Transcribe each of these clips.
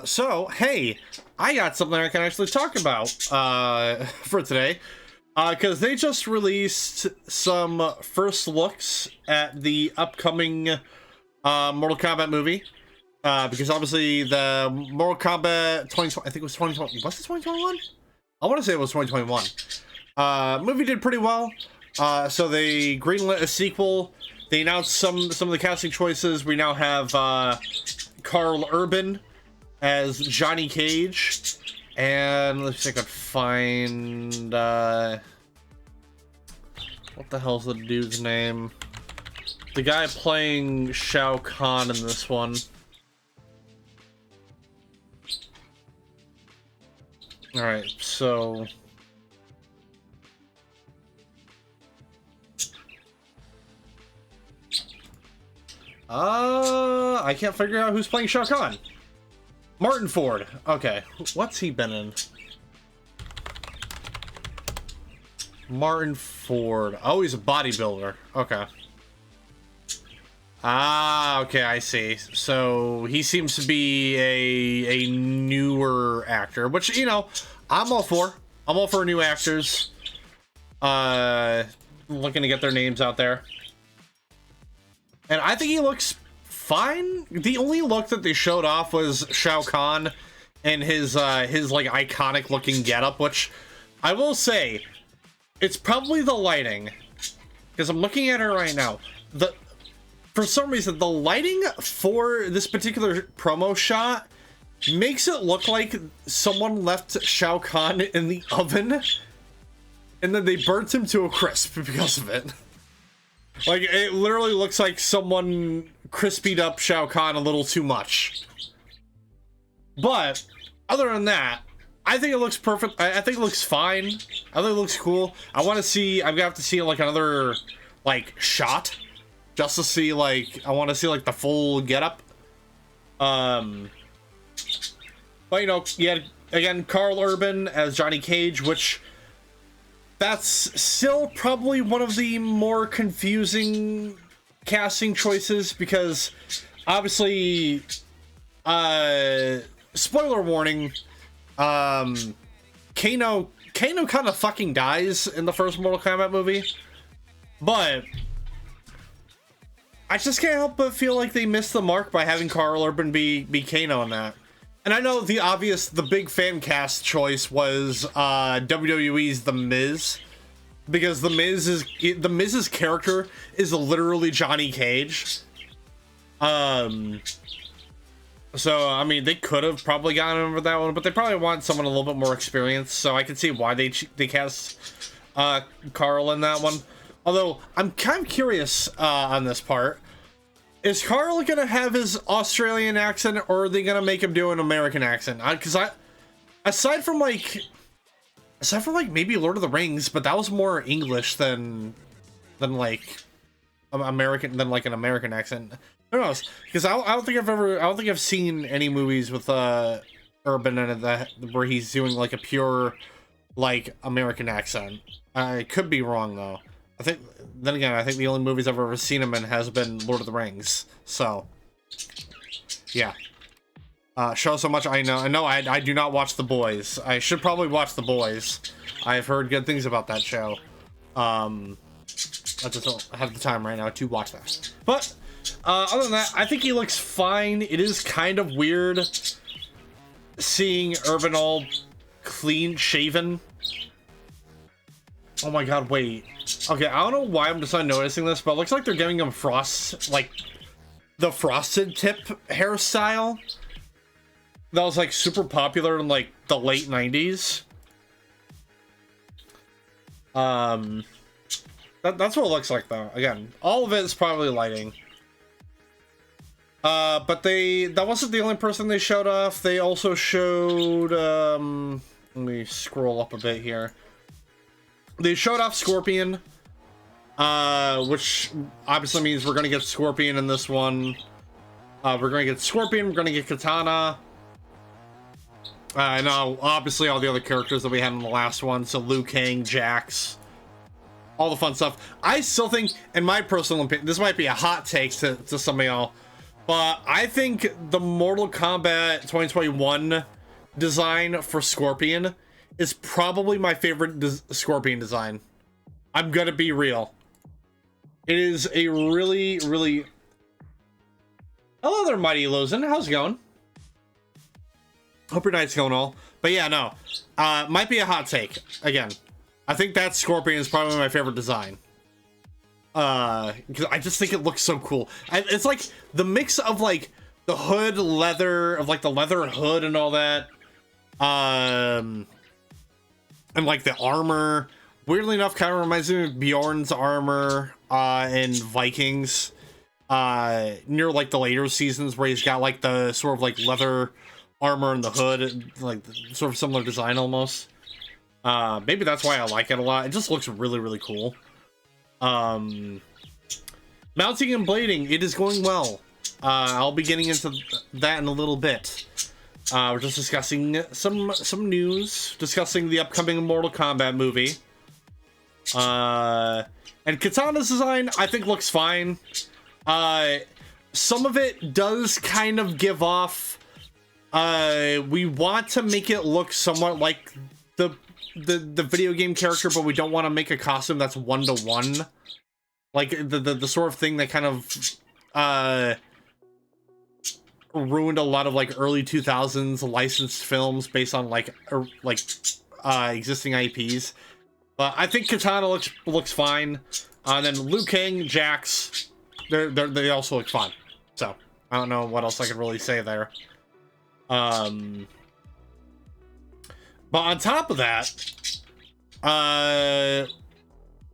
So, hey, I got something I can actually talk about for today, because they just released some first looks at the upcoming Mortal Kombat movie, because obviously the Mortal Kombat 2020, I think it was 2020, was it 2021? I want to say it was 2021. Movie did pretty well, so they greenlit a sequel. They announced some of the casting choices. We now have Karl Urban as Johnny Cage, and let's see if I could find what the hell's the dude's name? The guy playing Shao Kahn in this one. Alright, so I can't figure out who's playing Shao Kahn. Martyn Ford. Okay. What's he been in? Martyn Ford. Oh, he's a bodybuilder. Okay. Ah, okay, I see. So he seems to be a newer actor, which, you know, I'm all for. I'm all for new actors. Looking to get their names out there. And I think he looks fine. The only look that they showed off was Shao Kahn and his like iconic looking getup, which I will say, it's probably the lighting, because I'm looking at it right now. For some reason, the lighting for this particular promo shot makes it look like someone left Shao Kahn in the oven and then they burnt him to a crisp because of it. Like, it literally looks like someone crispied up Shao Kahn a little too much. But, other than that, I think it looks perfect. I think it looks fine. I think it looks cool. I'm gonna have to see, like, another, like, shot. Just to see, like, I want to see, like, the full getup. But, you know, yeah, again, Karl Urban as Johnny Cage, which that's still probably one of the more confusing casting choices, because obviously, spoiler warning, Kano kind of fucking dies in the first Mortal Kombat movie, but I just can't help but feel like they missed the mark by having Karl Urban be Kano in that. And I know the big fan cast choice was WWE's The Miz, because The Miz's character is literally Johnny Cage. So I mean, they could have probably gotten him for that one, but they probably want someone a little bit more experienced. So I can see why they cast Karl in that one. Although I'm kind of curious on this part. Is Karl gonna have his Australian accent, or are they gonna make him do an American accent? Because aside from like maybe Lord of the Rings, but that was more English than like American, than like an American accent. Who knows? Because I don't think I've seen any movies with Urban in it where he's doing like a pure like American accent. I could be wrong though. I think the only movies I've ever seen him in has been Lord of the Rings. So, yeah. Show so much I know. I do not watch The Boys. I should probably watch The Boys. I've heard good things about that show. I just don't have the time right now to watch that. But, other than that, I think he looks fine. It is kind of weird seeing Urban all clean shaven. Oh my god, wait. Okay, I don't know why I'm just not noticing this, but it looks like they're giving him the frosted tip hairstyle that was like super popular in like the late 90s. That's what it looks like though. Again, all of it is probably lighting. But that wasn't the only person they showed off. They also showed, let me scroll up a bit here. They showed off Scorpion, which obviously means we're going to get Scorpion in this one. We're going to get Scorpion, we're going to get Katana. And obviously all the other characters that we had in the last one, so Liu Kang, Jax, all the fun stuff. I still think, in my personal opinion, this might be a hot take to some of y'all, But I think the Mortal Kombat 2021 design for Scorpion is probably my favorite Scorpion design. I'm gonna be real. It is a really, really... Hello there, Mighty Lozen. How's it going? Hope your night's going all. But yeah, no. Might be a hot take. Again, I think that Scorpion is probably my favorite design. Because I just think it looks so cool. It's like the mix of like the hood leather, of like the leather hood and all that. And like the armor. Weirdly enough, kind of reminds me of Bjorn's armor in Vikings. Near like the later seasons where he's got like the sort of like leather armor and the hood, like sort of similar design almost. Maybe that's why I like it a lot. It just looks really, really cool. Mounting and blading, it is going well. I'll be getting into that in a little bit. We're just discussing some news, discussing the upcoming Mortal Kombat movie. And Katana's design, I think, looks fine. Some of it does kind of give off. We want to make it look somewhat like the video game character, but we don't want to make a costume that's one-to-one. Like the sort of thing that kind of ruined a lot of like early 2000s licensed films based on like existing IPs. But I think Katana looks fine. And then Liu Kang, Jax, they also look fine. So I don't know what else I could really say there. But on top of that,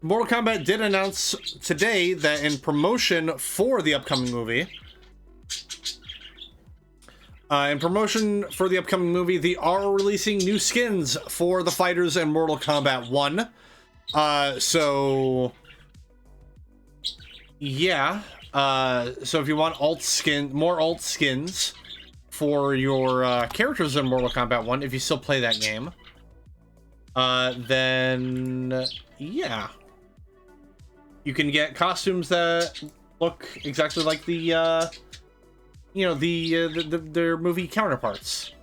Mortal Kombat did announce today that in promotion for the upcoming movie, they are releasing new skins for the fighters in Mortal Kombat 1. So yeah. So if you want more alt skins for your characters in Mortal Kombat 1, if you still play that game, then yeah, you can get costumes that look exactly like the their movie counterparts.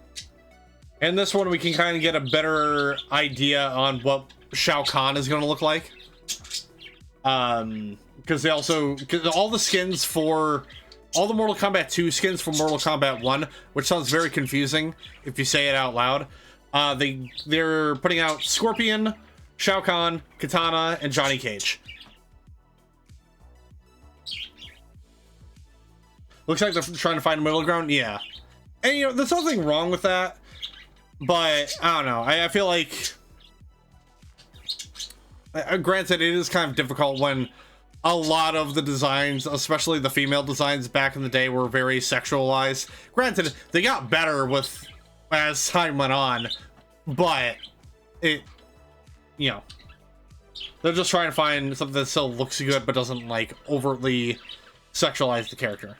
And this one we can kind of get a better idea on what Shao Kahn is going to look like. Because all the skins for all the Mortal Kombat 2 skins for Mortal Kombat 1, which sounds very confusing if you say it out loud. They're putting out Scorpion, Shao Kahn, Katana, and Johnny Cage. Looks like they're trying to find a middle ground. Yeah. And, there's nothing wrong with that. But, I don't know. I feel like... Granted, it is kind of difficult when a lot of the designs, especially the female designs back in the day, were very sexualized. Granted, they got better as time went on. But, they're just trying to find something that still looks good but doesn't, like, overtly sexualize the character.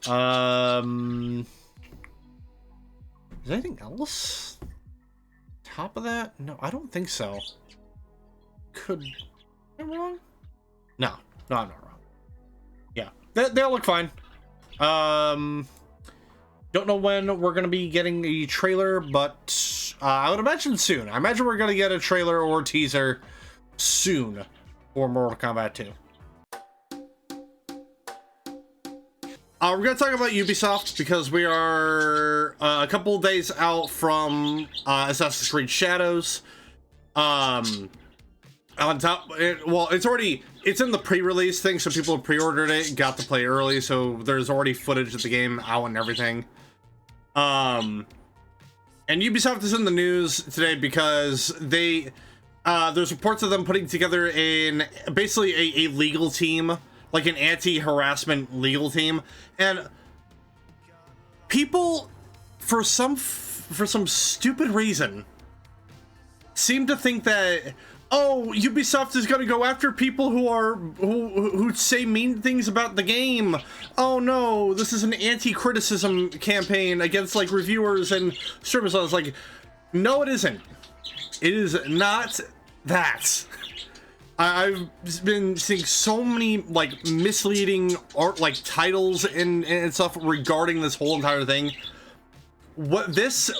Is there anything else? Top of that? No, I don't think so. Am I wrong? No, I'm not wrong. Yeah, they'll look fine. Don't know when we're gonna be getting a trailer, but I would imagine soon. I imagine we're gonna get a trailer or teaser soon for Mortal Kombat 2. We're going to talk about Ubisoft because we are a couple days out from Assassin's Creed Shadows. On top, it's in the pre-release thing, so people have pre-ordered it, got to play early, so there's already footage of the game out and everything. And Ubisoft is in the news today because there's reports of them putting together basically a legal team, like an anti-harassment legal team, and people, for some stupid reason, seem to think that, oh, Ubisoft is going to go after people who say mean things about the game. Oh no, this is an anti-criticism campaign against like reviewers and streamers. I was like, no, it isn't. It is not that. I've been seeing so many like misleading art, like titles and stuff regarding this whole entire thing. What this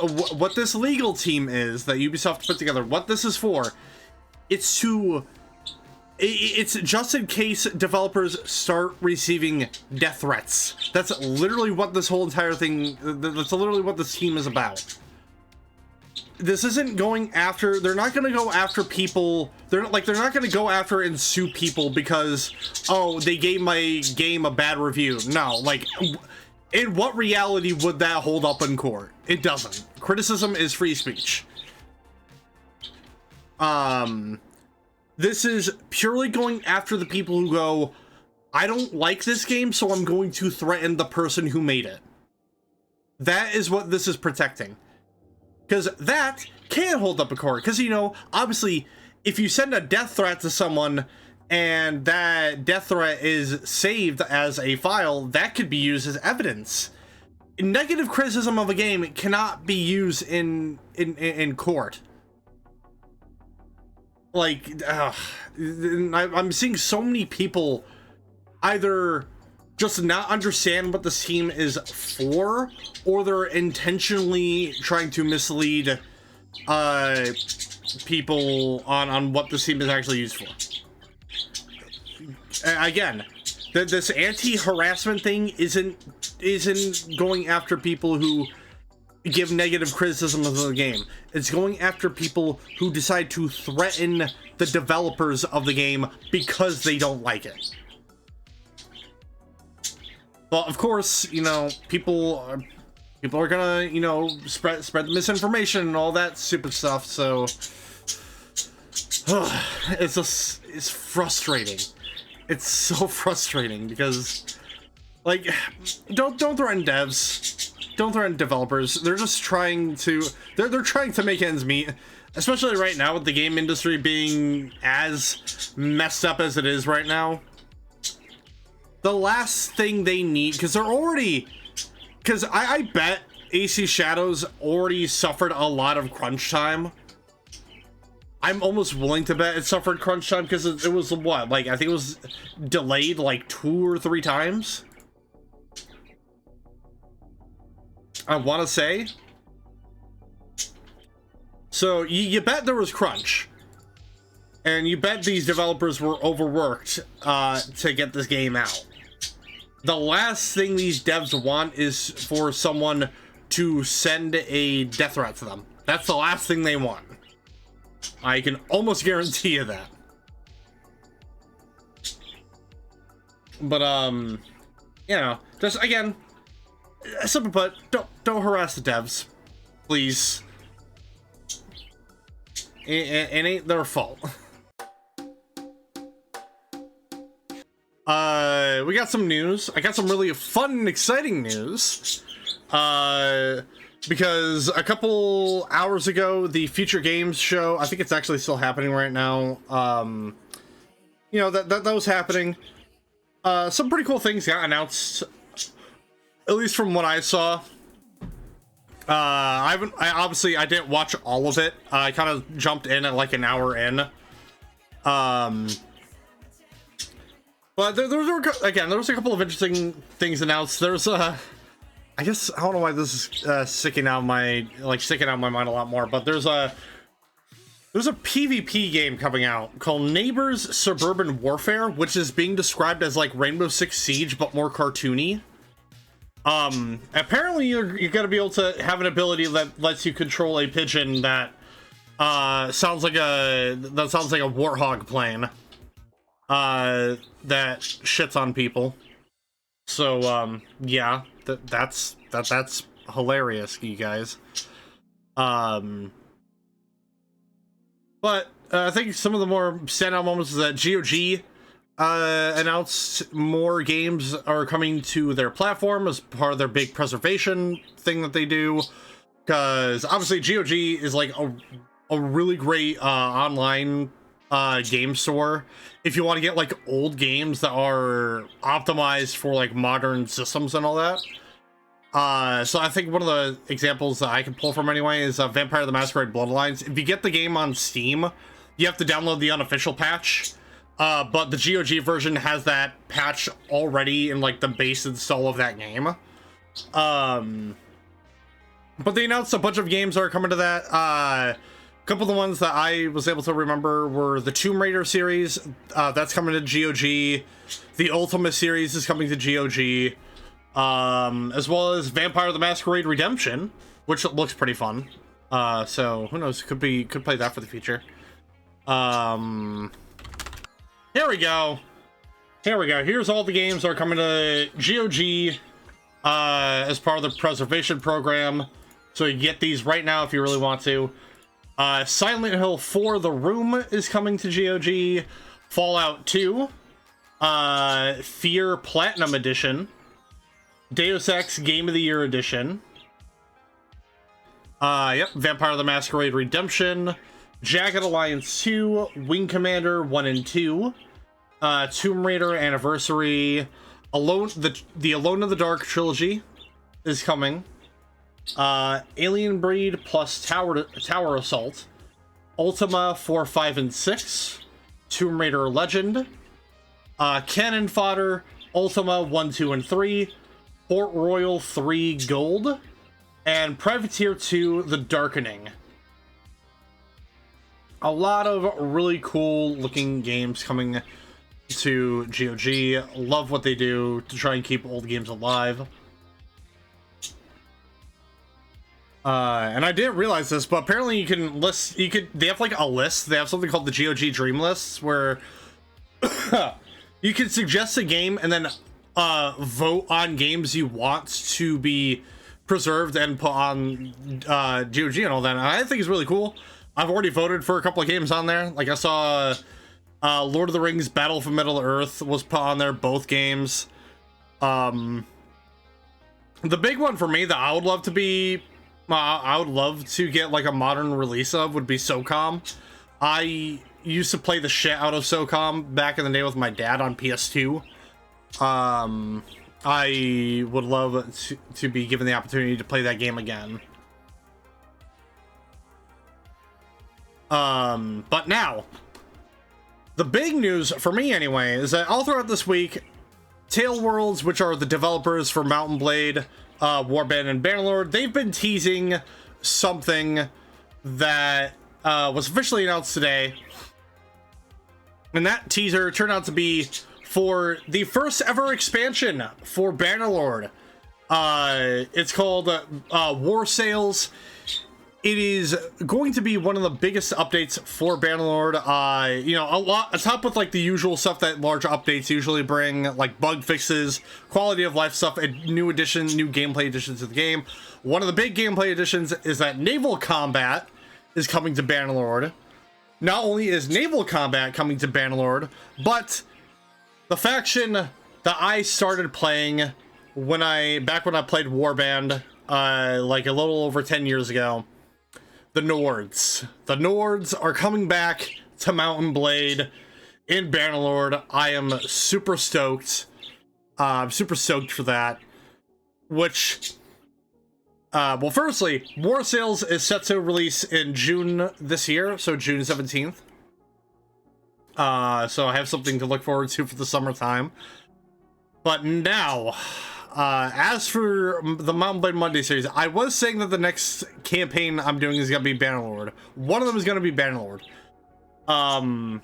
legal team is that Ubisoft put together, what this is for, it's just in case developers start receiving death threats. That's literally what this whole entire thing, that's literally what this team is about. This isn't going after, they're not going to go after people, they're not going to go after and sue people because, oh, they gave my game a bad review. No, like, in what reality would that hold up in court? It doesn't. Criticism is free speech. This is purely going after the people who go, I don't like this game, so I'm going to threaten the person who made it. That is what this is protecting. Because that can hold up a court. Because, you know, obviously, if you send a death threat to someone and that death threat is saved as a file, that could be used as evidence. Negative criticism of a game cannot be used in court. Like, I'm seeing so many people either just not understand what this team is for, or they're intentionally trying to mislead people on what this team is actually used for. Again, this anti-harassment thing isn't going after people who give negative criticism of the game. It's going after people who decide to threaten the developers of the game because they don't like it. Well, of course, you know, people are gonna, you know, spread the misinformation and all that stupid stuff. So it's frustrating. It's so frustrating because, like, don't threaten devs, don't threaten developers. They're just trying to they're trying to make ends meet, especially right now with the game industry being as messed up as it is right now. The last thing they need, because I bet AC Shadows already suffered a lot of crunch time. I'm almost willing to bet it suffered crunch time because it was what, like, I think it was delayed like 2 or 3 times. I want to say. So you bet there was crunch. And you bet these developers were overworked to get this game out. The last thing these devs want is for someone to send a death threat to them. That's the last thing they want. I can almost guarantee you that. But you know, just again, simply put, don't harass the devs, please. It ain't their fault. We got some news. I got some really fun and exciting news. Because a couple hours ago, the Future Games show, I think it's actually still happening right now. You know, that was happening. Some pretty cool things got announced, at least from what I saw. I didn't watch all of it. I kind of jumped in at like an hour in. But there was a couple of interesting things announced. There's I guess I don't know why this is sticking out of my mind a lot more, but there's a PvP game coming out called Neighbors Suburban Warfare, which is being described as like Rainbow Six Siege but more cartoony. Apparently you're gonna be able to have an ability that lets you control a pigeon that sounds like a warthog plane that shits on people. So yeah, that's hilarious, you guys. But I think some of the more standout moments is that GOG announced more games are coming to their platform as part of their big preservation thing that they do, because obviously GOG is like a really great online game store if you want to get like old games that are optimized for like modern systems and all that. So I think one of the examples that I can pull from anyway is Vampire the Masquerade Bloodlines. If you get the game on Steam, you have to download the unofficial patch. but the GOG version has that patch already in like the base install of that game. But they announced a bunch of games that are coming to that. A couple of the ones that I was able to remember were the Tomb Raider series. That's coming to GOG. The Ultima series is coming to GOG. As well as Vampire the Masquerade Redemption, which looks pretty fun. So who knows? Could play that for the future. Here we go. Here's all the games that are coming to GOG as part of the preservation program. So you get these right now if you really want to. Silent Hill 4 The Room is coming to GOG. Fallout 2. Fear Platinum Edition. Deus Ex Game of the Year Edition. Yep, Vampire the Masquerade Redemption. Jagged Alliance 2. Wing Commander 1 and 2. Tomb Raider Anniversary. The Alone in the Dark trilogy is coming. Alien Breed plus Tower Assault. Ultima 4, 5, and 6. Tomb Raider Legend. Cannon Fodder. Ultima 1, 2, and 3. Port Royal 3 Gold. And Privateer 2 The Darkening. A lot of really cool looking games coming to GOG. Love what they do to try and keep old games alive. And I didn't realize this, but apparently you can list, they have like a list. They have something called the GOG Dream Lists where you can suggest a game and then vote on games you want to be preserved and put on GOG and all that. And I think it's really cool. I've already voted for a couple of games on there. Like I saw Lord of the Rings Battle for Middle-earth was put on there, both games. The big one for me that I would love to get like a modern release of would be SOCOM. I used to play the shit out of SOCOM back in the day with my dad on PS2. I would love to be given the opportunity to play that game again. But now, the big news for me anyway is that all throughout this week, Tale Worlds, which are the developers for Mount & Blade, Warband, and Bannerlord, they've been teasing something that was officially announced today. And that teaser turned out to be for the first ever expansion for Bannerlord. It's called War Sales. It is going to be one of the biggest updates for Bannerlord. You know, on top with like the usual stuff that large updates usually bring, like bug fixes, quality of life stuff, and new gameplay additions to the game. One of the big gameplay additions is that naval combat is coming to Bannerlord. Not only is naval combat coming to Bannerlord, but the faction that I started playing back when I played Warband, like a little over 10 years ago. The Nords. The Nords are coming back to Mount & Blade in Bannerlord. I am super stoked. I'm super stoked for that. Which, well, firstly, War Sales is set to release in June this year, so June 17th. So I have something to look forward to for the summertime. But now, as for the Mount & Blade Monday series, I was saying that the next campaign I'm doing is going to be Bannerlord. One of them is going to be Bannerlord. But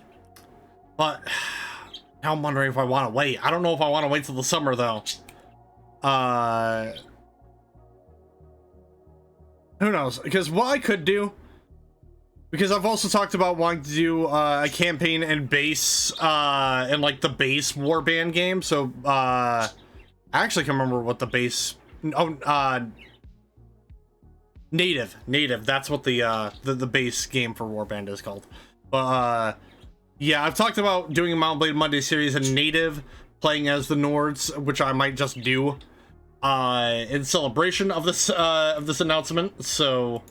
now I'm wondering if I want to wait. I don't know if I want to wait till the summer, though. Who knows? Because what I could do, because I've also talked about wanting to do a campaign and base, in like the base Warband game. So, I actually can remember what the base, Native, that's what the base game for Warband is called. But yeah, I've talked about doing a Mount & Blade Monday series in Native, playing as the Nords, which I might just do in celebration of this announcement. So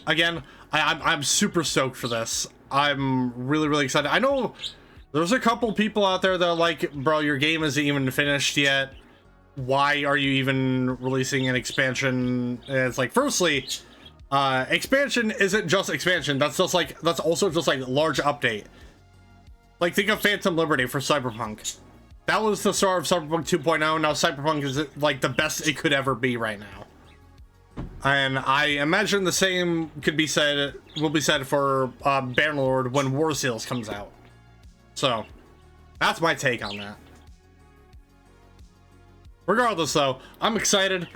again, I'm super stoked for this. I'm really excited. I know there's a couple people out there that are like, bro, your game isn't even finished yet. Why are you even releasing an expansion? And it's like, firstly, expansion isn't just expansion. That's also just like large update. Like, think of Phantom Liberty for Cyberpunk. That was the start of Cyberpunk 2.0. Now Cyberpunk is, like, the best it could ever be right now. And I imagine the same will be said for Bannerlord when War Seals comes out. So, that's my take on that. Regardless, though, I'm excited.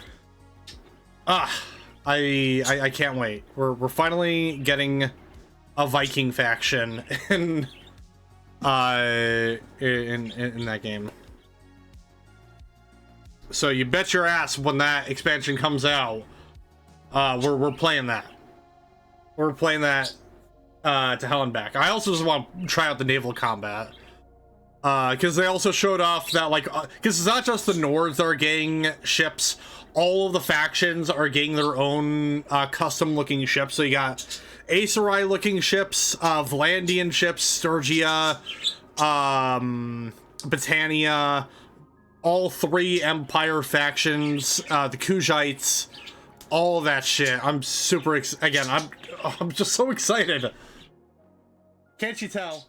I can't wait. We're finally getting a Viking faction in that game. So you bet your ass when that expansion comes out, we're playing that. We're playing that to hell and back. I also just want to try out the naval combat. Because they also showed off that, like, because it's not just the Nords that are getting ships. All of the factions are getting their own custom-looking ships. So you got Aetherai-looking ships, Vlandian ships, Sturgia, Britannia, all 3 Empire factions, the Kujites, all of that shit. I'm super I'm just so excited. Can't you tell?